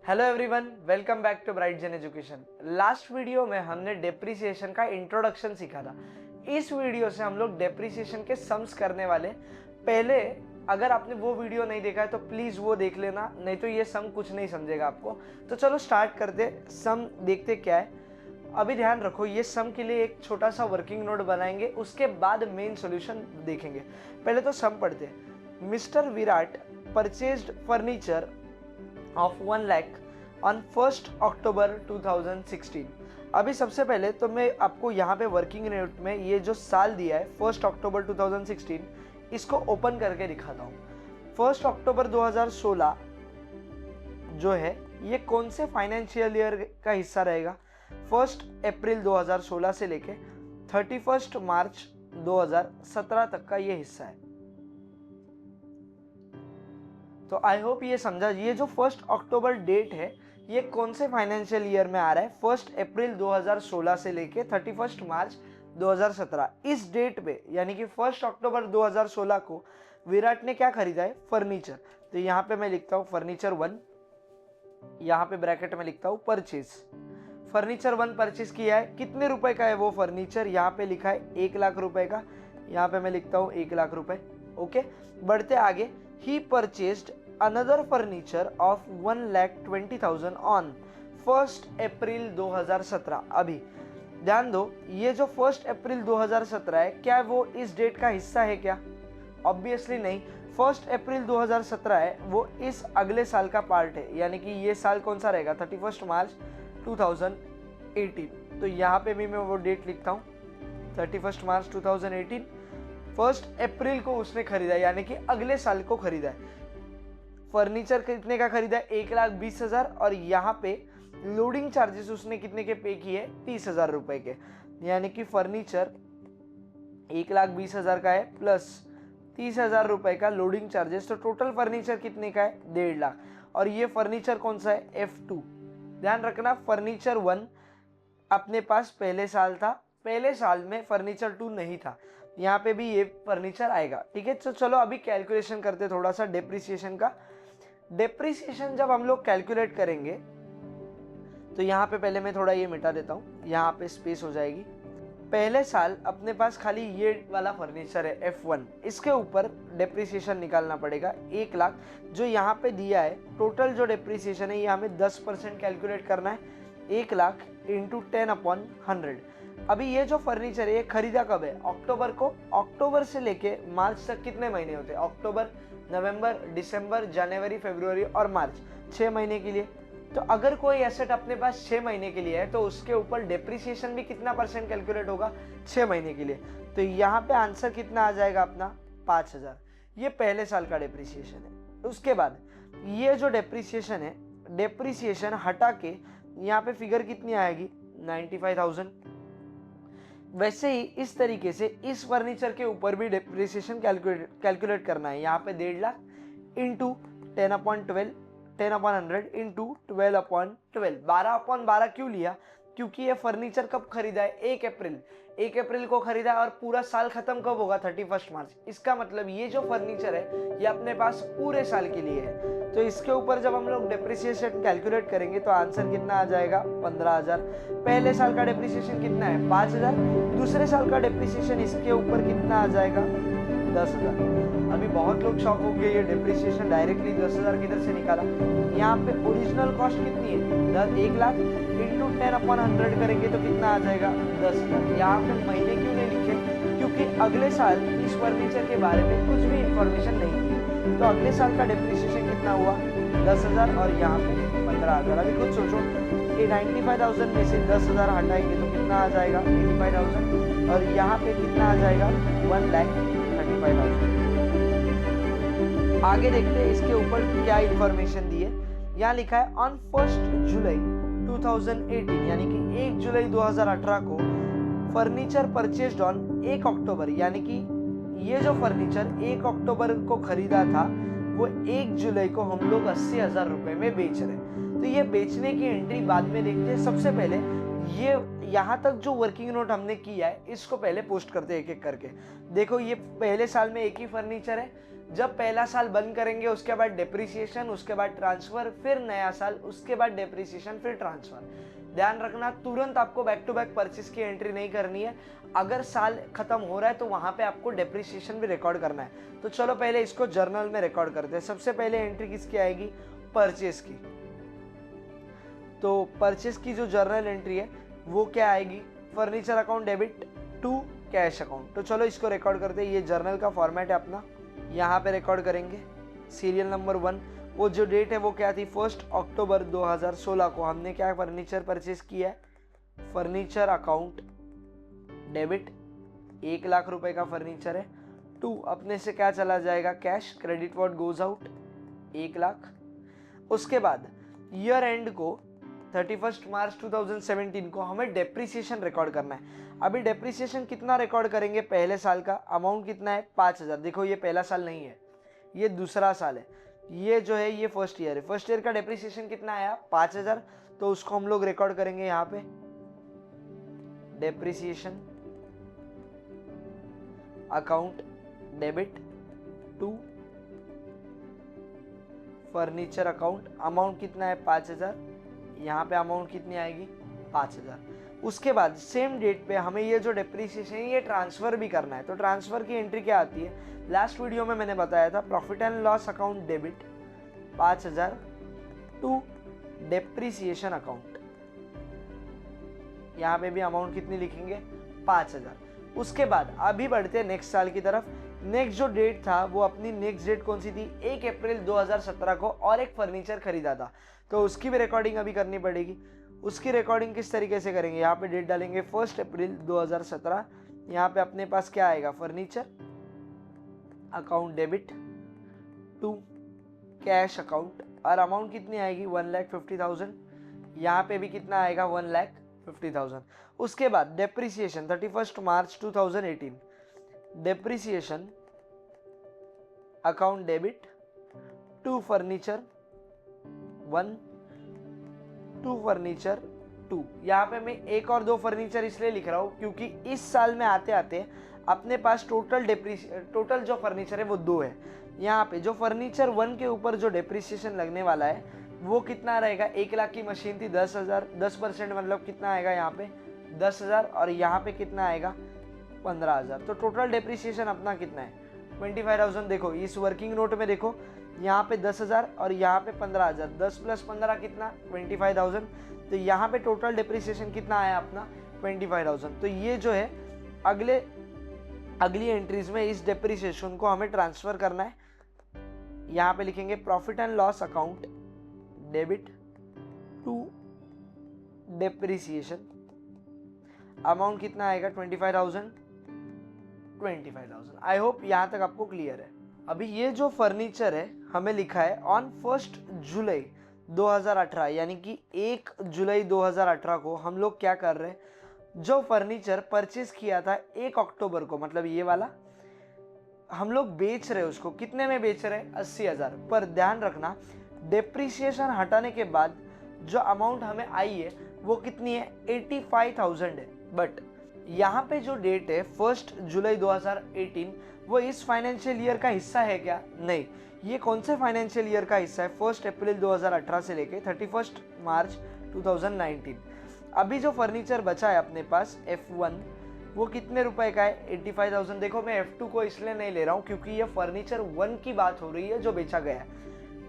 Hello everyone, welcome back to bright gen education. Last video में हमने depreciation का introduction सीखा था। इस वीडियो से हम लोग डेप्रिसिएशन के सम्स करने वाले। पहले अगर आपने वो वीडियो नहीं देखा है तो प्लीज़ वो देख लेना, नहीं तो ये सम कुछ नहीं समझेगा आपको। तो चलो स्टार्ट करते, सम देखते क्या है। अभी ध्यान रखो, ये सम के लिए एक छोटा सा वर्किंग नोट बनाएंगे, उसके बाद मेन सॉल्यूशन देखेंगे। पहले तो सम पढ़ते हैं। Mister Virat purchased furniture of 1 lakh on 1 अक्टूबर 2016। अभी सबसे पहले तो मैं आपको यहाँ पे वर्किंग नोट में ये जो साल दिया है 1 अक्टूबर 2016, इसको ओपन करके दिखाता हूँ। 1 अक्टूबर 2016 जो है ये कौन से फाइनेंशियल ईयर का हिस्सा रहेगा? 1 अप्रैल 2016 से लेके 31 मार्च 2017 तक का ये हिस्सा है। तो आई होप ये समझा। ये जो 1 अक्टूबर डेट है ये कौन से फाइनेंशियल ईयर में आ रहा है? 1 अप्रैल 2016 से लेके 31 मार्च 2017। इस डेट पे यानी कि 1 अक्टूबर 2016 को विराट ने क्या खरीदा है? फर्नीचर। तो यहाँ पे मैं लिखता हूँ फर्नीचर 1, यहाँ पे ब्रैकेट में लिखता हूँ परचेज। फर्नीचर 1 परचेज किया है। कितने रुपए का है वो फर्नीचर? यहाँ पे लिखा है 1 लाख रुपए का। यहाँ पे मैं लिखता हूँ 1 लाख रुपए। ओके, बढ़ते आगे। He purchased another furniture of 1,20,000 on 1 अप्रैल 2017। अभी ध्यान दो, ये जो 1 अप्रैल 2017 है, क्या वो इस डेट का हिस्सा है क्या? ऑब्वियसली नहीं। 1 अप्रैल 2017 है, वो इस अगले साल का पार्ट है, यानी कि ये साल कौन सा रहेगा? 31 मार्च 2018। तो यहाँ पे भी मैं वो डेट लिखता हूँ 31 मार्च 2018। 1 अप्रैल को उसने खरीदा, यानी कि अगले साल को खरीदा है। फर्नीचर कितने का खरीदा है? 1,20,000। और यहाँ पे लोडिंग चार्जेस उसने कितने के पे किए? 30,000 रुपए के। यानी कि फर्नीचर 1,20,000 का है प्लस 30,000 रुपए का लोडिंग चार्जेस, तो टोटल फर्नीचर कितने का है? 1.5 लाख। और ये फर्नीचर कौन सा है? F2। ध्यान रखना, फर्नीचर 1 अपने पास पहले साल था, पहले साल में फर्नीचर 2 नहीं था। यहाँ पे भी ये फर्नीचर आएगा। ठीक है, तो चलो अभी कैलकुलेशन करते थोड़ा सा डेप्रिसिएशन का। डेप्रिसिएशन जब हम लोग कैलकुलेट करेंगे तो यहाँ पे पहले मैं थोड़ा ये मिटा देता हूँ, यहाँ पे स्पेस हो जाएगी। पहले साल अपने पास खाली ये वाला फर्नीचर है F1, इसके ऊपर डेप्रिसिएशन निकालना पड़ेगा 1 लाख जो यहाँ पे दिया है। टोटल जो डेप्रिसिएशन है ये हमें 10% कैलकुलेट करना है। 1 लाख इंटू 10/100। अभी ये जो फर्नीचर है ये खरीदा कब है? अक्टूबर को। अक्टूबर से लेके मार्च तक कितने महीने होते हैं? अक्टूबर, नवंबर, दिसंबर, जनवरी, फरवरी और मार्च, 6 महीने के लिए। तो अगर कोई एसेट अपने पास 6 महीने के लिए है तो उसके ऊपर डेप्रिसिएशन भी कितना परसेंट कैलकुलेट होगा? 6 महीने के लिए। तो यहाँ पे आंसर कितना आ जाएगा अपना? 5,000। ये पहले साल का डेप्रिसिएशन है। उसके बाद ये जो डेप्रिसिएशन है, डेप्रिसिएशन हटा के यहाँ पे फिगर कितनी आएगी? 95,000। वैसे ही इस तरीके से इस फर्नीचर के ऊपर भी डेप्रिसिएशन कैलकुलेट करना है। यहाँ पे 1.5 लाख इंटू 10/100 इंटू 12/12। 12/12 क्यों लिया? क्योंकि ये फर्नीचर कब खरीदा है? 1 अप्रैल। 1 अप्रैल को खरीदा है और पूरा साल खत्म कब होगा? 31 मार्च। इसका मतलब ये जो फर्नीचर है ये अपने पास पूरे साल के लिए है। तो इसके ऊपर जब हम लोग डेप्रिसिएशन कैलकुलेट करेंगे तो आंसर कितना आ जाएगा? 15,000। पहले साल का डेप्रिसिएशन कितना है? 5,000। दूसरे साल का डेप्रिसिएशन इसके ऊपर कितना आ जाएगा? 10,000। अभी बहुत लोग शॉक हो गए, ये डेप्रिसिएशन डायरेक्टली 10,000 किधर से निकाला? यहाँ पे ओरिजिनल कॉस्ट कितनी है? 1 लाख इंटू 10/100 करेंगे तो कितना आ जाएगा? 10,000। यहाँ पे महीने क्यों नहीं लिखे? क्योंकि अगले साल इस फर्नीचर के बारे में कुछ भी इंफॉर्मेशन नहीं थी। तो अगले साल का डेप्रिसिएशन कितना हुआ? 10,000 और यहाँ पे 15,000। अभी खुद सोचो, ये 95,000 में से 10,000 हटाएंगे तो कितना आ जाएगा? 85,000। और यहाँ पे कितना आ जाएगा? 1,35,000। आगे देखते हैं इसके ऊपर क्या इंफॉर्मेशन दी है। यहाँ लिखा है ऑन 1 जुलाई 2018, यानी कि 1 जुलाई 2018 को फर्नीचर परचेज्ड ऑन 1 अक्टूबर, यानी कि ये जो फर्नीचर 1 अक्टूबर को खरीदा था वो 1 जुलाई को हम लोग 80,000 रुपए में बेच रहे हैं। तो ये बेचने की एंट्री बाद में देखते हैं। सबसे पहले ये यहाँ तक जो वर्किंग नोट हमने किया है इसको पहले पोस्ट करते हैं एक एक करके। देखो, ये पहले साल में एक ही फर्नीचर है, जब पहला साल बंद करेंगे उसके बाद डेप्रिसिएशन, उसके बाद ट्रांसफर, फिर नया साल, उसके बाद डेप्रिसिएशन, फिर ट्रांसफर। ध्यान रखना तुरंत आपको बैक टू बैक परचेस की एंट्री नहीं करनी है। अगर साल खत्म हो रहा है तो वहां पे आपको डेप्रिसिएशन भी रिकॉर्ड करना है। तो चलो पहले इसको जर्नल में रिकॉर्ड करते हैं। सबसे पहले एंट्री किसकी आएगी? परचेस की। तो परचेस की जो जर्नल एंट्री है वो क्या आएगी? Furniture account debit to cash account. तो चलो इसको रिकॉर्ड करते हैं। ये जर्नल का फॉर्मेट है अपना, यहाँ पे रिकॉर्ड करेंगे। सीरियल नंबर 1, वो जो डेट है वो क्या थी? 1 अक्टूबर 2016 को हमने क्या फर्नीचर परचेस किया है? फर्नीचर अकाउंट डेबिट 1 लाख रुपए का फर्नीचर है। 2 अपने से क्या चला जाएगा? Cash, credit what goes out 1 lakh. उसके बाद ईयर एंड को 31 मार्च 2017 को हमें डेप्रिसिएशन रिकॉर्ड करना है। अभी डेप्रिसिएशन कितना रिकॉर्ड करेंगे? पहले साल का अमाउंट कितना है? 5000। देखो ये पहला साल नहीं है, ये दूसरा साल है। ये जो है ये फर्स्ट ईयर है। फर्स्ट ईयर का डेप्रिसिएशन कितना आया? 5000। तो उसको हम लोग रिकॉर्ड करेंगे यहाँ पे, depreciation account debit to furniture account. Amount कितना है? 5000। यहाँ पे अमाउंट कितनी आएगी? 5000। उसके बाद सेम डेट पे हमें ये जो डेप्रिसिएशन है ये ट्रांसफर भी करना है। तो ट्रांसफर की एंट्री क्या आती है? लास्ट वीडियो में मैंने बताया था, profit and loss account debit 5000 to depreciation account. यहाँ पे भी अमाउंट कितनी लिखेंगे? 5000। उसके बाद अभी बढ़ते हैं नेक्स्ट साल की तरफ। नेक्स्ट जो डेट था वो अपनी नेक्स्ट डेट कौन सी थी? 1 अप्रैल 2017 को और एक फर्नीचर खरीदा था, तो उसकी भी रिकॉर्डिंग अभी करनी पड़ेगी। उसकी रिकॉर्डिंग किस तरीके से करेंगे? यहाँ पे डेट डालेंगे 1 अप्रैल 2017। यहाँ पे अपने पास क्या आएगा? Furniture account debit to cash account, और अमाउंट कितनी आएगी? 1,50,000। यहाँ पे भी कितना आएगा? 1,50,000। उसके बाद डेप्रिसिएशन 31 मार्च 2018, depreciation account debit to furniture 1 to furniture 2। यहाँ पे मैं 1 और 2 फर्नीचर इसलिए लिख रहा हूँ क्योंकि इस साल में आते आते अपने पास टोटल जो फर्नीचर है वो 2 है। यहाँ पे जो फर्नीचर 1 के ऊपर जो डेप्रिसिएशन लगने वाला है वो कितना रहेगा? 1 लाख की मशीन थी, 10,000, 10% मतलब कितना आएगा यहाँ पे? 10,000, और यहाँ पे कितना आएगा? 15,000। तो टोटल डेप्रिसिएशन अपना कितना है? 25,000। देखो इस वर्किंग नोट में देखो, यहाँ पे 10,000 और यहाँ पे 15,000, 10 + 15 कितना? 25,000। तो यहाँ पे टोटल डेप्रिसिएशन कितना आया अपना? 25,000। तो ये जो है अगली एंट्रीज में इस डेप्रिसिएशन को हमें ट्रांसफर करना है। यहाँ पे लिखेंगे profit and loss account debit to depreciation. Amount कितना आएगा? 25,000। आई होप यहाँ तक आपको क्लियर है। अभी ये जो फर्नीचर है हमें लिखा है ऑन 1 जुलाई 2018, यानी कि 1 जुलाई 2018 को हम लोग क्या कर रहे हैं? जो फर्नीचर परचेज किया था 1 अक्टूबर को, मतलब ये वाला, हम लोग बेच रहे हैं उसको। कितने में बेच रहे हैं? 80,000। पर ध्यान रखना डेप्रिसिएशन हटाने के बाद जो अमाउंट हमें आई है वो कितनी है? 85,000 है। बट यहाँ पे जो डेट है 1 जुलाई 2018, वो इस फाइनेंशियल ईयर का हिस्सा है क्या? नहीं। ये कौन से फाइनेंशियल ईयर का हिस्सा है? 1 अप्रैल 2018 से लेके 31 मार्च 2019। अभी जो फर्नीचर बचा है अपने पास F1, वो कितने रुपए का है? 85,000। देखो मैं F2 को इसलिए नहीं ले रहा हूँ क्योंकि ये फर्नीचर 1 की बात हो रही है जो बेचा गया है।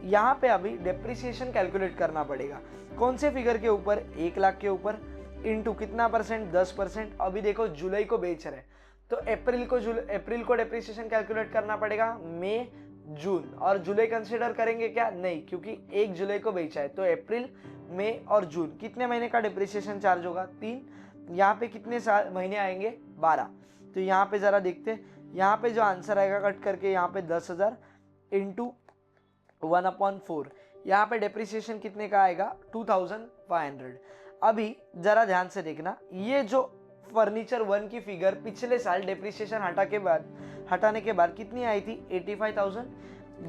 यहाँ पे अभी डेप्रिसिएशन कैलकुलेट करना पड़ेगा। कौन से फिगर के ऊपर? 1 लाख के ऊपर, इनटू कितना परसेंट? 10%। अभी देखो जुलाई को बेच रहे हैं तो अप्रैल को डेप्रिसिएशन कैलकुलेट करना पड़ेगा, मई, जून, और जुलाई कंसीडर करेंगे क्या? नहीं, क्योंकि 1 जुलाई को बेचा है। तो अप्रैल, मई और जून कितने महीने का डेप्रिसिएशन चार्ज होगा? 3। यहाँ पे कितने महीने आएंगे? 12। तो यहाँ पे जरा देखते हैं, यहाँ पे जो आंसर आएगा कट करके यहाँ पे 10,000 इंटू 1/4, यहाँ पे डेप्रिसिएशन कितने का आएगा? 2,500। अभी जरा ध्यान से देखना, ये जो फर्नीचर 1 की फिगर पिछले साल डेप्रिसिएशन हटाने के बाद कितनी आई थी? 85,000।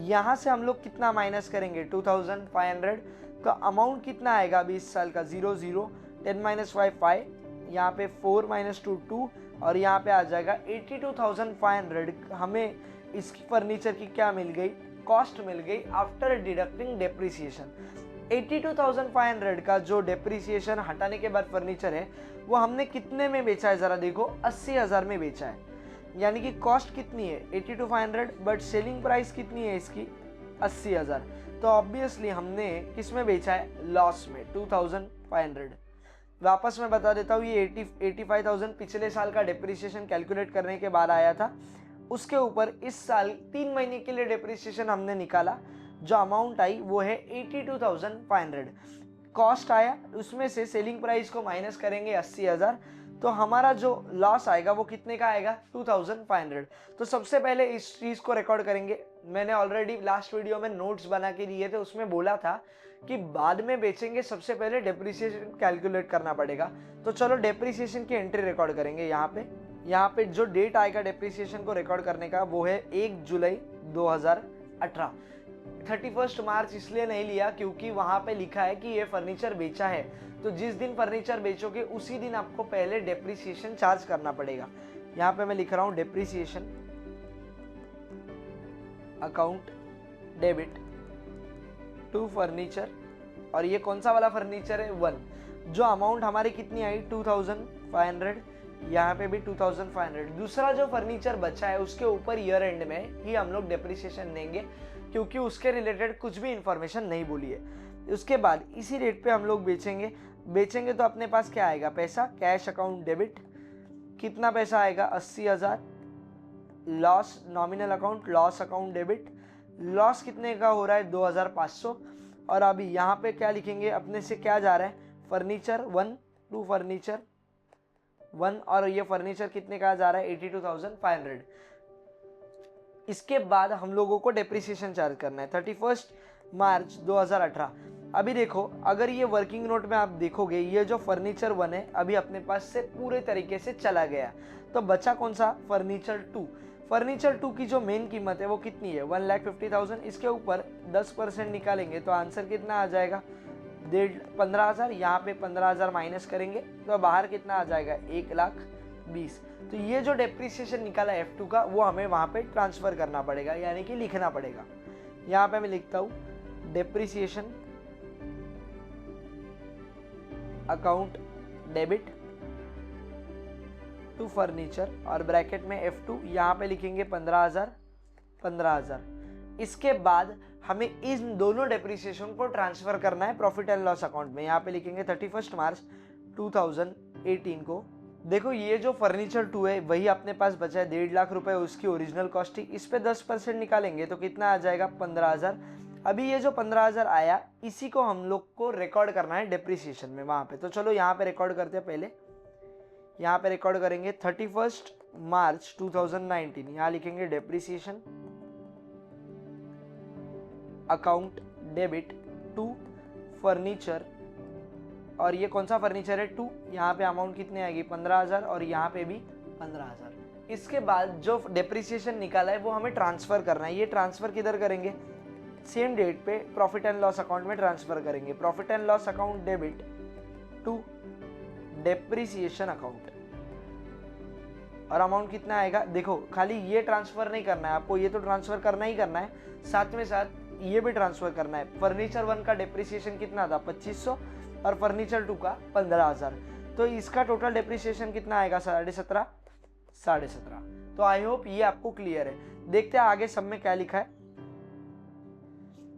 यहाँ से हम लोग कितना माइनस करेंगे? 2,500। तो अमाउंट कितना आएगा अभी इस साल का? 0, 0, 10 - 5, 5, यहाँ पे 4 - 2, 2, और यहाँ पे आ जाएगा 82,500। हमें इसकी फर्नीचर की क्या मिल गई, कॉस्ट मिल गई आफ्टर डिडक्टिंग डेप्रिसिएशन। 82,500 का जो डेप्रिसिएशन हटाने के बाद फर्नीचर है वो हमने कितने में बेचा है, जरा देखो 80,000 में बेचा है। यानी कि कॉस्ट कितनी है 82,500, बट सेलिंग प्राइस कितनी है इसकी 80,000। तो ऑब्वियसली हमने किस में बेचा है, लॉस में 2,500। वापस मैं बता देता हूँ, ये 85,000 पिछले साल का डेप्रिसिएशन कैलकुलेट करने के बाद आया था। उसके ऊपर इस साल 3 महीने के लिए डेप्रिसिएशन हमने निकाला, जो अमाउंट आई वो है 82,500। कॉस्ट आया, उसमें से सेलिंग प्राइस को माइनस करेंगे 80,000, तो हमारा जो लॉस आएगा वो कितने का आएगा 2,500। तो सबसे पहले इस चीज़ को रिकॉर्ड करेंगे। मैंने ऑलरेडी लास्ट वीडियो में नोट्स बना के दिए थे, उसमें बोला था कि बाद में बेचेंगे, सबसे पहले डेप्रिसिएशन कैलकुलेट करना पड़ेगा। तो चलो डेप्रिसिएशन की एंट्री रिकॉर्ड करेंगे। यहाँ पे जो डेट आएगा डेप्रिसिएशन को रिकॉर्ड करने का वो है 1 जुलाई 2018। 31 मार्च इसलिए नहीं लिया क्योंकि वहाँ पे लिखा है कि ये फर्नीचर बेचा है, तो जिस दिन फर्नीचर बेचोगे उसी दिन आपको पहले डेप्रिसिएशन चार्ज करना पड़ेगा। यहाँ पे मैं लिख रहा हूँ depreciation account debit to furniture, और ये कौन सा वाला फर्नीचर है 1। जो अमाउंट हमारी कितनी आई 2,500, यहाँ पे भी 2,500। दूसरा जो फर्नीचर बचा है उसके ऊपर ईयर एंड में ही हम लोग डेप्रिसिएशन देंगे, क्योंकि उसके रिलेटेड कुछ भी इंफॉर्मेशन नहीं बोली है। उसके बाद इसी रेट पे हम लोग बेचेंगे तो अपने पास क्या आएगा, पैसा कैश अकाउंट डेबिट, कितना पैसा आएगा 80,000। Loss nominal account loss account debit, loss कितने का हो रहा है 2,500। और अभी यहाँ पे क्या लिखेंगे, अपने से क्या जा रहा है फर्नीचर 1 टू फर्नीचर 1, और ये फर्नीचर कितने का जा रहा है 82,500। इसके बाद हम लोगों को डेप्रिसिएशन चार्ज करना है 31 मार्च 2018। अभी देखो, अगर ये वर्किंग नोट में आप देखोगे, ये जो फर्नीचर 1 है अभी अपने पास से पूरे तरीके से चला गया, तो बचा कौन सा फर्नीचर 2। फर्नीचर 2 की जो मेन कीमत है वो कितनी है 1,50,000। इसके ऊपर 10% निकालेंगे तो आंसर कितना आ जाएगा 15,000। यहाँ पे 15,000 माइनस करेंगे तो बाहर कितना आ जाएगा 1,20,000। तो ये जो डेप्रिसिएशन निकाला F2 का वो हमें वहाँ पे ट्रांसफर करना पड़ेगा, यानी कि लिखना पड़ेगा। यहाँ पे मैं लिखता हूँ depreciation account debit to furniture, और ब्रैकेट में F2, यहाँ पे लिखेंगे 15,000। इसके बाद हमें इन दोनों डेप्रिसिएशन को ट्रांसफर करना है प्रॉफिट एंड लॉस अकाउंट में। यहाँ पे लिखेंगे 31 मार्च 2018 को। देखो, ये जो फर्नीचर 2 है वही अपने पास बचा है 1.5 लाख रुपए, उसकी ओरिजिनल कॉस्ट थी। इस पे 10% निकालेंगे तो कितना आ जाएगा 15,000। अभी ये जो 15,000 आया इसी को हम लोग को रिकॉर्ड करना है डेप्रिसिएशन में वहाँ पे। तो चलो यहाँ पे रिकॉर्ड करते हैं। पहले यहाँ पे रिकॉर्ड करेंगे 31 मार्च 2019। यहाँ लिखेंगे depreciation account debit to furniture, और ये कौन सा फर्नीचर है 2। यहाँ पे अमाउंट कितनी आएगी 15,000, और यहाँ पे भी 15,000। इसके बाद जो डेप्रिसिएशन निकाला है वो हमें ट्रांसफर करना है। ये ट्रांसफर किधर करेंगे, सेम डेट पे प्रॉफिट एंड लॉस अकाउंट में ट्रांसफर करेंगे। Profit and loss account debit to depreciation account, और अमाउंट कितना आएगा, देखो खाली ये ट्रांसफर नहीं करना है आपको, ये तो ट्रांसफर करना ही करना है, साथ में साथ ये भी ट्रांसफर करना है। फर्नीचर 1 का डेप्रिसिएशन कितना था 2,500, और फर्नीचर 2 का 15,000, तो इसका टोटल डेप्रिसिएशन कितना आएगा 17,500। तो आई होप ये आपको क्लियर है। देखते हैं आगे सब में क्या लिखा है।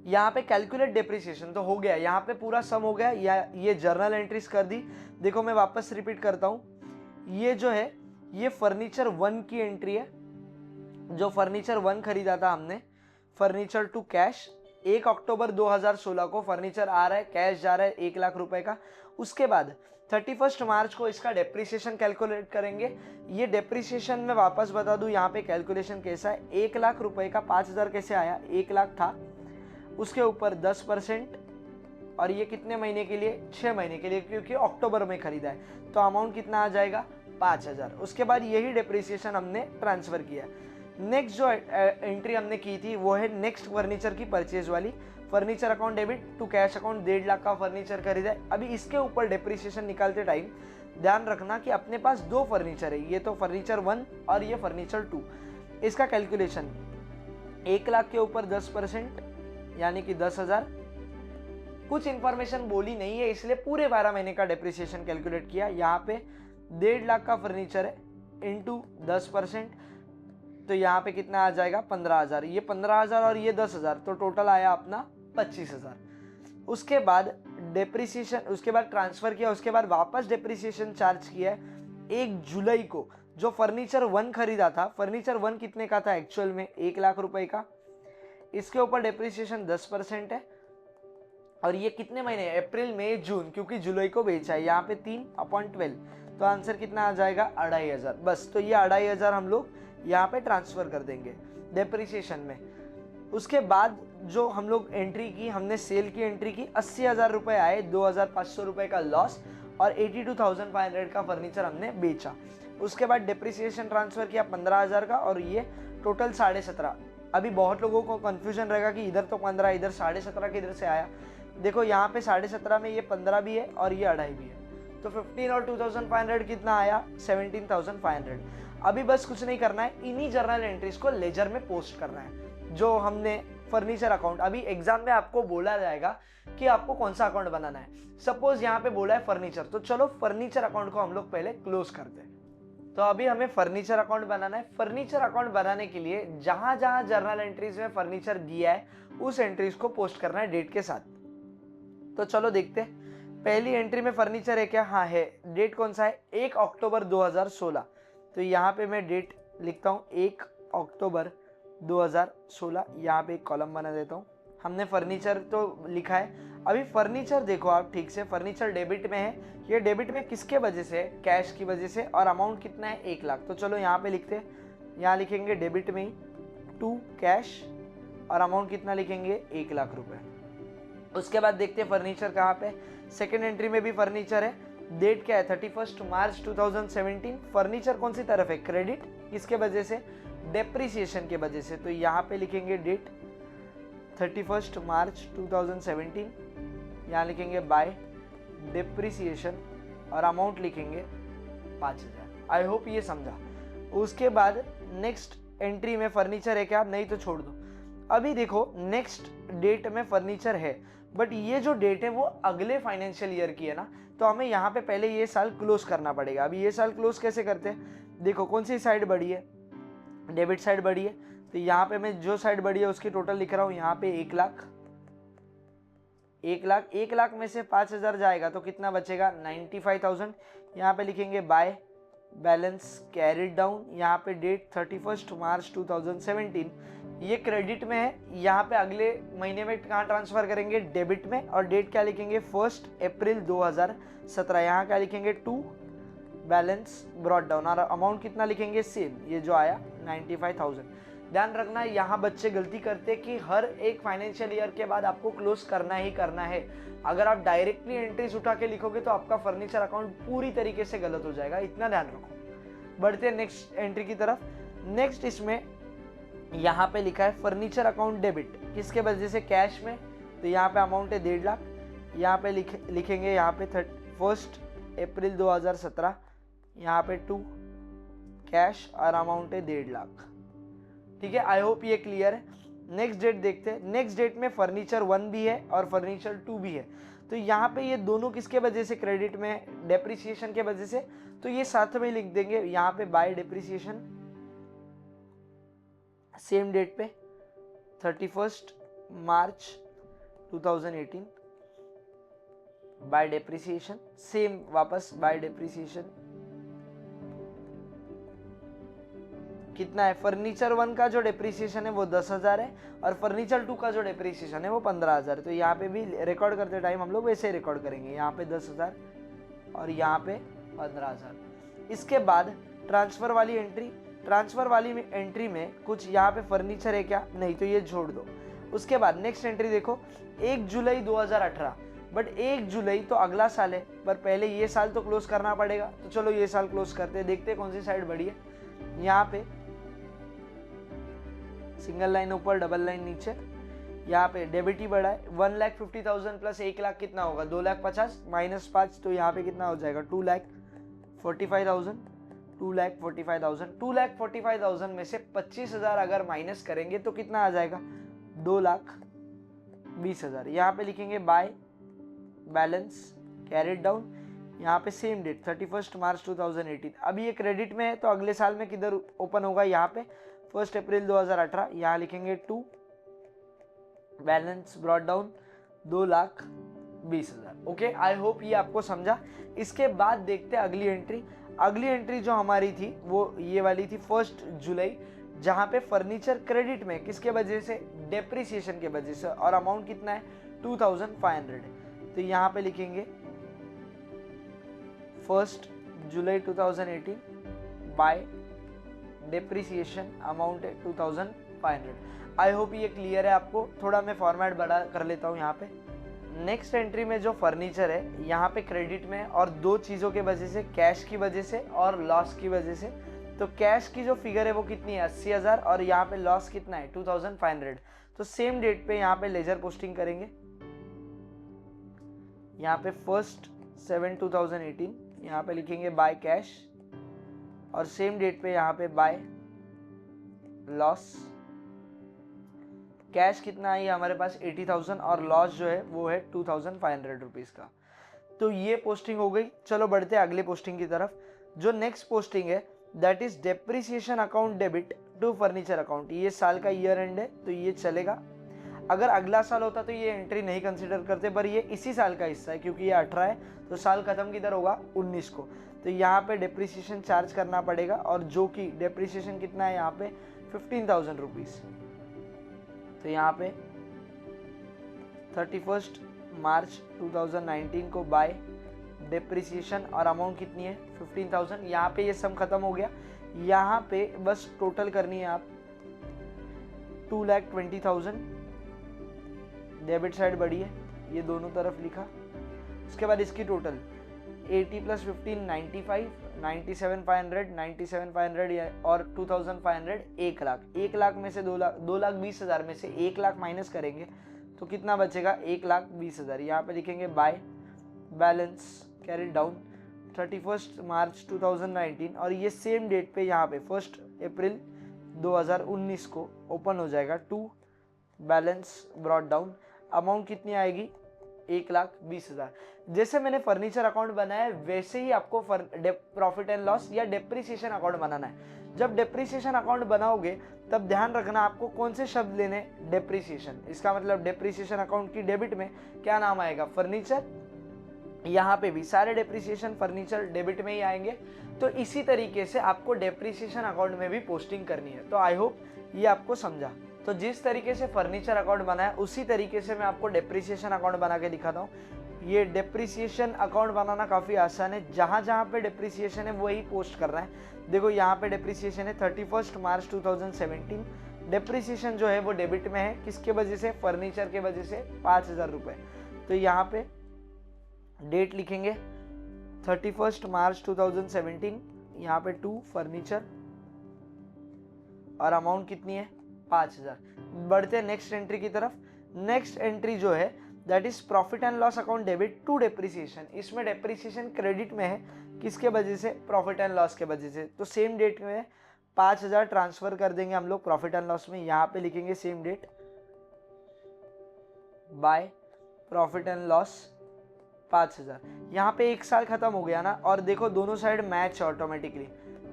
यहाँ पे कैलकुलेट डेप्रिसिएशन तो हो गया, यहाँ पे पूरा सम हो गया, या ये जर्नल एंट्रीज कर दी। देखो मैं वापस रिपीट करता हूँ, ये जो है ये फर्नीचर 1 की एंट्री है। जो फर्नीचर 1 खरीदा था हमने, फर्नीचर 2 कैश, 1 अक्टूबर 2016 को फर्नीचर आ रहा है, कैश जा रहा है 1 लाख रुपए का। उसके बाद 31 मार्च को इसका डेप्रिसिएशन कैलकुलेट करेंगे। ये डेप्रिसिएशन में वापस बता दूं यहाँ पे कैलकुलेशन कैसा है, 1 लाख रुपए का 5,000 कैसे आया, 1 लाख था, उसके ऊपर 10%, और ये कितने महीने के लिए 6 महीने के लिए, क्योंकि अक्टूबर में खरीदा है, तो अमाउंट कितना आ जाएगा 5,000। उसके बाद यही डेप्रिसिएशन हमने ट्रांसफर किया। नेक्स्ट जो एंट्री हमने की थी वो है नेक्स्ट फर्नीचर की परचेज वाली, furniture account debit to cash account, 1.5 lakh का फर्नीचर खरीदा है। अभी इसके ऊपर डेप्रिसिएशन निकालते टाइम ध्यान रखना कि अपने पास 2 फर्नीचर है, ये तो फर्नीचर 1 और ये फर्नीचर 2। इसका कैलकुलेशन 1 लाख के ऊपर 10% यानी कि 10,000। कुछ इंफॉर्मेशन बोली नहीं है इसलिए पूरे 12 महीने का डेप्रिसिएशन कैलकुलेट किया। यहाँ पे 1.5 लाख का फर्नीचर है इंटू 10%, तो यहाँ पे कितना आ जाएगा 15,000। ये 15,000 और ये 10,000, तो टोटल आया अपना 25,000। उसके बाद डेप्रिसिएशन, उसके बाद ट्रांसफर किया, उसके बाद वापस डेप्रिसिएशन चार्ज किया 1 जुलाई को। जो फर्नीचर 1 खरीदा था, फर्नीचर 1 कितने का था एक्चुअल में 1 लाख रुपए का, इसके ऊपर डेप्रिसिएशन 10% है। और ये कितने महीने, अप्रैल मई जून, क्योंकि जुलाई को बेचा है। यहाँ पे 3/12, तो आंसर कितना आ जाएगा 2,500। बस, तो ये 2,500 हम लोग यहाँ पे ट्रांसफर कर देंगे डेप्रिसिएशन में। उसके बाद जो हम लोग एंट्री की, हमने सेल की एंट्री की, 80,000 रुपए आए, 2,500 रुपए का लॉस और 82,500 का फर्नीचर हमने बेचा। उसके बाद डेप्रिसिएशन ट्रांसफर किया 15,000 का, और ये टोटल 17.5। अभी बहुत लोगों को कंफ्यूजन रहेगा कि इधर तो 15, इधर 17.5 किधर से आया। देखो यहाँ पे 17.5 में ये 15 भी है और ये 2.5 भी है, तो 15 और 2,500 कितना आया 17,500। अभी बस कुछ नहीं करना है, इन्हीं जर्नल एंट्रीज को लेजर में पोस्ट करना है। जो हमने फर्नीचर अकाउंट, अभी एग्जाम में आपको बोला जाएगा कि आपको कौन सा अकाउंट बनाना है। सपोज यहाँ पे बोला है फर्नीचर, तो चलो फर्नीचर अकाउंट को हम लोग पहले क्लोज करते हैं। तो अभी हमें फर्नीचर अकाउंट बनाना है। फर्नीचर अकाउंट बनाने के लिए जहां जहां जर्नल एंट्रीज में फर्नीचर दिया है उस एंट्रीज को पोस्ट करना है डेट के साथ। तो चलो देखते हैं। पहली एंट्री में फर्नीचर है क्या, हाँ है। डेट कौन सा है 1 अक्टूबर 2016, तो यहाँ पे मैं डेट लिखता हूँ 1 अक्टूबर 2016। यहाँ पे एक कॉलम बना देता हूँ। हमने फर्नीचर तो लिखा है। अभी फर्नीचर देखो आप ठीक से, फर्नीचर डेबिट में है। ये डेबिट में किसके वजह से, कैश की वजह से, और अमाउंट कितना है 1 लाख। तो चलो यहाँ पे लिखते हैं, यहाँ लिखेंगे डेबिट में ही टू कैश, और अमाउंट कितना लिखेंगे 1 लाख रुपए। उसके बाद देखते हैं फर्नीचर कहाँ पे। सेकेंड एंट्री में भी फर्नीचर है। डेट क्या है 31 मार्च 2017। फर्नीचर कौन सी तरफ है, क्रेडिट, किसके वजह से, डेप्रिसिएशन के वजह से। तो यहाँ पे लिखेंगे डेट 31 मार्च 2017, यहाँ लिखेंगे बाय डेप्रिसिएशन, और अमाउंट लिखेंगे 5,000। आई होप ये समझा। उसके बाद नेक्स्ट एंट्री में फर्नीचर है क्या, नहीं तो छोड़ दो। अभी देखो नेक्स्ट डेट में फर्नीचर है, बट ये जो डेट है वो अगले फाइनेंशियल ईयर की है ना, तो हमें यहाँ पे पहले ये साल क्लोज करना पड़ेगा। अभी ये साल क्लोज कैसे करते हैं, देखो कौन सी साइड बढ़ी है, डेबिट साइड बढ़ी है। तो यहाँ पे मैं जो साइड बढ़ी है उसकी टोटल लिख रहा हूँ। यहाँ पे 1 लाख, 1 लाख में से 5,000 जाएगा तो कितना बचेगा 95,000। यहाँ पे लिखेंगे बाय बैलेंस कैरिड डाउन। यहाँ पे डेट 31 मार्च 2017, ये क्रेडिट में है। यहाँ पे अगले महीने में कहाँ ट्रांसफर करेंगे, डेबिट में, और डेट क्या लिखेंगे 1 अप्रैल 2017। यहाँ क्या लिखेंगे टू बैलेंस ब्रॉट डाउन, और अमाउंट कितना लिखेंगे सेम, ये जो आया 95,000। ध्यान रखना यहाँ बच्चे गलती करते हैं कि हर एक फाइनेंशियल ईयर के बाद आपको क्लोज करना ही करना है। अगर आप डायरेक्टली एंट्रीज उठा के लिखोगे तो आपका फर्नीचर अकाउंट पूरी तरीके से गलत हो जाएगा, इतना ध्यान रखो। बढ़ते हैं नेक्स्ट एंट्री की तरफ। नेक्स्ट इसमें यहाँ पे लिखा है फर्नीचर अकाउंट डेबिट, किसके वजह से, कैश में। तो यहाँ पे अमाउंट है 1.5 लाख। यहाँ पे लिखेंगे यहाँ पे 1 अप्रैल 2017, यहाँ पे टू कैश, और अमाउंट है 1.5 लाख। ठीक है, आई होप ये क्लियर है। नेक्स्ट डेट देखते हैं। नेक्स्ट डेट में फर्नीचर 1 भी है और फर्नीचर 2 भी है। तो यहाँ पे ये दोनों किसके वजह से क्रेडिट में, डेप्रिसिएशन के वजह से। तो ये साथ में लिख देंगे यहाँ पे बाय डेप्रिसिएशन, सेम डेट पे 31 मार्च 2018 बाय डेप्रिसिएशन, सेम वापस बाय डेप्रिसिएशन। कितना है, फर्नीचर 1 का जो डेप्रिसिएशन है वो 10,000 है, और फर्नीचर 2 का जो डेप्रिसिएशन है वो 15,000। तो यहाँ पे भी रिकॉर्ड करते टाइम हम लोग वैसे ही रिकॉर्ड करेंगे, यहाँ पे 10,000 और यहाँ पे 15,000। इसके बाद ट्रांसफर वाली एंट्री, ट्रांसफर वाली एंट्री में कुछ यहाँ पे फर्नीचर है क्या, नहीं, तो ये छोड़ दो। उसके बाद नेक्स्ट एंट्री देखो 1 जुलाई 2018, बट 1 जुलाई तो अगला साल है, पर पहले ये साल तो क्लोज करना पड़ेगा। तो चलो ये साल क्लोज करते हैं, देखते हैं कौन सी साइड बढ़ी है। यहाँ पे सिंगल लाइन ऊपर, डबल लाइन नीचे। यहाँ पे डेबिट ही बढ़ा है, 1,50,000 प्लस 1 लाख कितना होगा 2,50,000 माइनस 5, तो यहाँ पे कितना हो जाएगा 2,45,000। 2,45,000। 2,45,000 में से 25,000 अगर माइनस करेंगे तो कितना आ जाएगा? 2,20,000। यहाँ पे लिखेंगे बाय बैलेंस कैरिड डाउन। यहाँ पे सेम डेट 31 मार्च 2018। अभी ये क्रेडिट में है तो अगले साल में किधर ओपन होगा? यहाँ पे 1 अप्रैल 2018। यहाँ लिखेंगे 2 balance brought down 2,20,000। Okay, I hope ये आपको समझा। इसके बाद देखते हैं अगली एंट्री। अगली एंट्री जो हमारी थी वो ये वाली थी 1 जुलाई, जहाँ पे फर्नीचर क्रेडिट में किसके वजह से? डेप्रिसिएशन के वजह से। और अमाउंट कितना है? 2,500। तो यहाँ पे लिखेंगे 1 जुलाई 2018 बाय डेप्रिसिएशन अमाउंट है 2,500। आई होप ये क्लियर है आपको। थोड़ा मैं फॉर्मेट बड़ा कर लेता हूँ यहाँ पे। नेक्स्ट एंट्री में जो फर्नीचर है यहाँ पे क्रेडिट में, और दो चीज़ों के वजह से, कैश की वजह से और लॉस की वजह से। तो कैश की जो फिगर है वो कितनी है? 80,000, और यहाँ पे लॉस कितना है? 2,500। तो सेम डेट पे यहाँ पे लेजर पोस्टिंग करेंगे। यहाँ पे 1/7/2018 यहाँ पे लिखेंगे बाय कैश, और सेम डेट पे यहाँ पे बाय लॉस। कैश कितना है हमारे पास? 80,000, और लॉस जो है वो है 2,500 रुपीज़ का। तो ये पोस्टिंग हो गई। चलो बढ़ते हैं अगले पोस्टिंग की तरफ। जो नेक्स्ट पोस्टिंग है that is depreciation account debit to furniture account. ये साल का ईयर एंड है तो ये चलेगा। अगर अगला साल होता तो ये एंट्री नहीं कंसिडर करते, पर ये इसी साल का हिस्सा है क्योंकि ये 18 है, तो साल खत्म किधर होगा? 19 को। तो यहाँ पे डेप्रिसिएशन चार्ज करना पड़ेगा, और जो कि डेप्रिसिएशन कितना है यहाँ पे? 15,000 रुपीज़। तो यहाँ पे 31 मार्च 2019 को बाय डेप्रिसिएशन, और अमाउंट कितनी है? 15,000। यहाँ पे ये सम खत्म हो गया। यहाँ पे बस टोटल करनी है आप 2,20,000। डेबिट साइड बढ़ी है, ये दोनों तरफ लिखा। उसके बाद इसकी टोटल 80 + 15 95, 97,500, 97,500 और 2,500 1 लाख। 1 लाख में से 2,20,000 में से 1 लाख माइनस करेंगे तो कितना बचेगा? 1,20,000। यहाँ पे लिखेंगे बाय बैलेंस कैरिड डाउन 31 मार्च 2019, और ये सेम डेट पे यहाँ पे 1 अप्रैल 2019 को ओपन हो जाएगा 2 बैलेंस ब्रॉट डाउन। अमाउंट कितनी आएगी? 1,20,000। जैसे मैंने फर्नीचर अकाउंट बनाया है वैसे ही आपको प्रॉफिट एंड लॉस या डेप्रिसिएशन अकाउंट बनाना है। जब डेप्रिसिएशन अकाउंट बनाओगे तब ध्यान रखना आपको कौन से शब्द लेने? डेप्रिसिएशन। इसका मतलब डेप्रिसिएशन अकाउंट की डेबिट में क्या नाम आएगा? फर्नीचर। यहाँ पे भी सारे डेप्रिसिएशन फर्नीचर डेबिट में ही आएंगे। तो इसी तरीके से आपको डेप्रिसिएशन अकाउंट में भी पोस्टिंग करनी है। तो आई होप ये आपको समझा। तो जिस तरीके से फर्नीचर अकाउंट बनाया उसी तरीके से मैं आपको डेप्रिसिएशन अकाउंट बना के दिखाता हूँ। ये डेप्रिसिएशन अकाउंट बनाना काफ़ी आसान है। जहाँ जहाँ पे डेप्रिसिएशन है वही पोस्ट करना है। देखो यहाँ पे डेप्रिसिएशन है 31 मार्च 2017। डेप्रिसिएशन जो है वो डेबिट में है, किसके वजह से? फर्नीचर के वजह से 5,000 रुपये। तो यहाँ पे डेट लिखेंगे 31 मार्च 2017, यहाँ पे 2 फर्नीचर, और अमाउंट कितनी है? 5,000। बढ़ते हैं नेक्स्ट एंट्री की तरफ। नेक्स्ट एंट्री जो है that is profit and loss account debit to depreciation. इसमें डेप्रिसिएशन क्रेडिट में है, किसके वजह से? प्रॉफिट एंड लॉस के वजह से। तो सेम डेट में 5,000 ट्रांसफर कर देंगे हम लोग प्रॉफिट एंड लॉस में। यहाँ पे लिखेंगे same date by profit and loss 5,000। यहाँ पे एक साल खत्म हो गया ना, और देखो दोनों साइड मैच ऑटोमेटिकली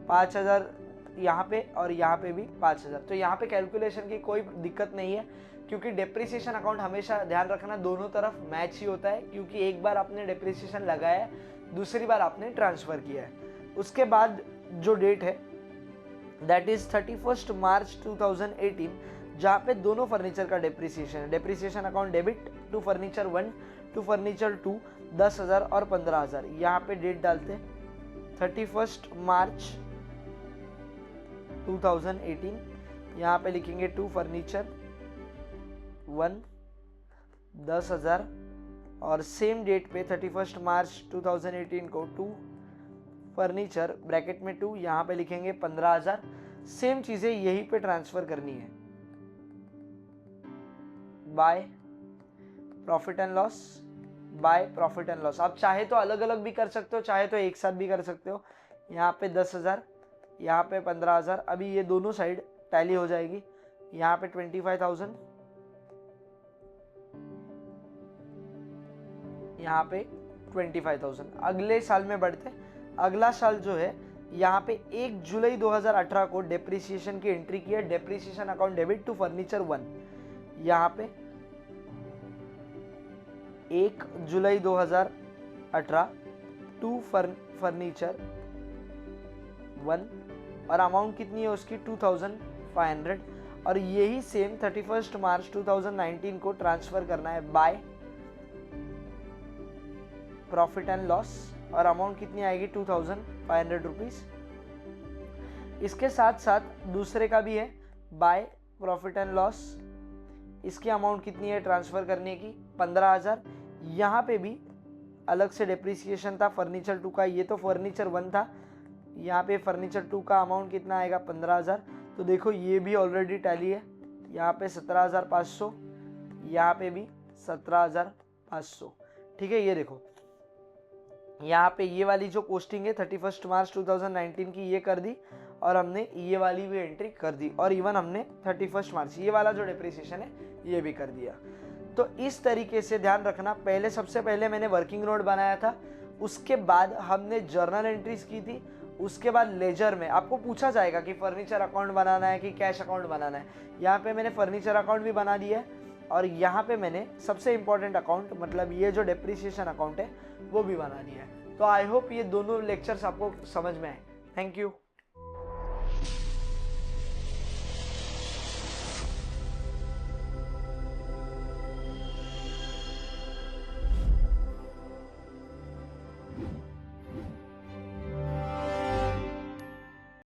5,000 यहाँ पे और यहाँ पे भी 5,000। तो यहाँ पे कैलकुलेशन की कोई दिक्कत नहीं है, क्योंकि डेप्रिसिएशन अकाउंट हमेशा ध्यान रखना दोनों तरफ मैच ही होता है, क्योंकि एक बार आपने डेप्रिसिएशन लगाया है, दूसरी बार आपने ट्रांसफ़र किया है। उसके बाद जो डेट है दैट इज 31 मार्च 2018, जहाँ पे दोनों फर्नीचर का डेप्रिसिएशन है। Depreciation account debit to furniture 1 to furniture 2 10,000 और 15,000। यहाँ पे डेट डालते हैं 31 मार्च 2018। यहाँ पे लिखेंगे 2 फर्नीचर 1 10,000, और सेम डेट पे 31 मार्च 2018 को 2 फर्नीचर ब्रैकेट में 2, यहाँ पे लिखेंगे 15,000। सेम चीज़ें यहीं पे ट्रांसफ़र करनी है bye profit and loss, bye profit and loss. आप चाहे तो अलग अलग भी कर सकते हो, चाहे तो एक साथ भी कर सकते हो। यहाँ पे 10,000 यहाँ पे 15,000, अभी ये दोनों साइड टैली हो जाएगी, यहाँ पे 25,000, यहाँ पे 25,000। अगले साल में बढ़ते, अगला साल जो है यहाँ पे 1 जुलाई 2018 को डेप्रिसिएशन की एंट्री की है, depreciation account debit to furniture 1। यहाँ पे 1 जुलाई 2018 टू फर्नीचर 1 और अमाउंट कितनी है उसकी 2,500, और यही सेम 31 मार्च 2019 को ट्रांसफर करना है बाय प्रॉफिट एंड लॉस, और अमाउंट कितनी आएगी 2,500 रुपीज। इसके साथ साथ दूसरे का भी है बाय प्रॉफिट एंड लॉस, इसकी अमाउंट कितनी है ट्रांसफर करने की 15,000। यहाँ पे भी अलग से डेप्रिसिएशन था फर्नीचर 2 का, ये तो फर्नीचर 1 था, यहाँ पे फर्नीचर 2 का अमाउंट कितना आएगा 15,000। तो देखो ये भी ऑलरेडी टैली है, यहाँ पे 17,500, यहाँ पे भी 17,500। ठीक है, ये देखो यहाँ पे ये वाली जो पोस्टिंग है 31 मार्च 2019 की ये कर दी, और हमने ये वाली भी एंट्री कर दी, और इवन हमने 31 मार्च ये वाला जो डेप्रिसिएशन है ये भी कर दिया। तो इस तरीके से ध्यान रखना, पहले सबसे पहले मैंने वर्किंग नोट बनाया था, उसके बाद हमने जर्नल एंट्रीज की थी, उसके बाद लेजर में आपको पूछा जाएगा कि फर्नीचर अकाउंट बनाना है कि कैश अकाउंट बनाना है। यहाँ पे मैंने फर्नीचर अकाउंट भी बना दिया है, और यहाँ पे मैंने सबसे इंपॉर्टेंट अकाउंट मतलब ये जो डेप्रिसिएशन अकाउंट है वो भी बना दिया है। तो आई होप ये दोनों लेक्चर्स आपको समझ में आए। Thank you.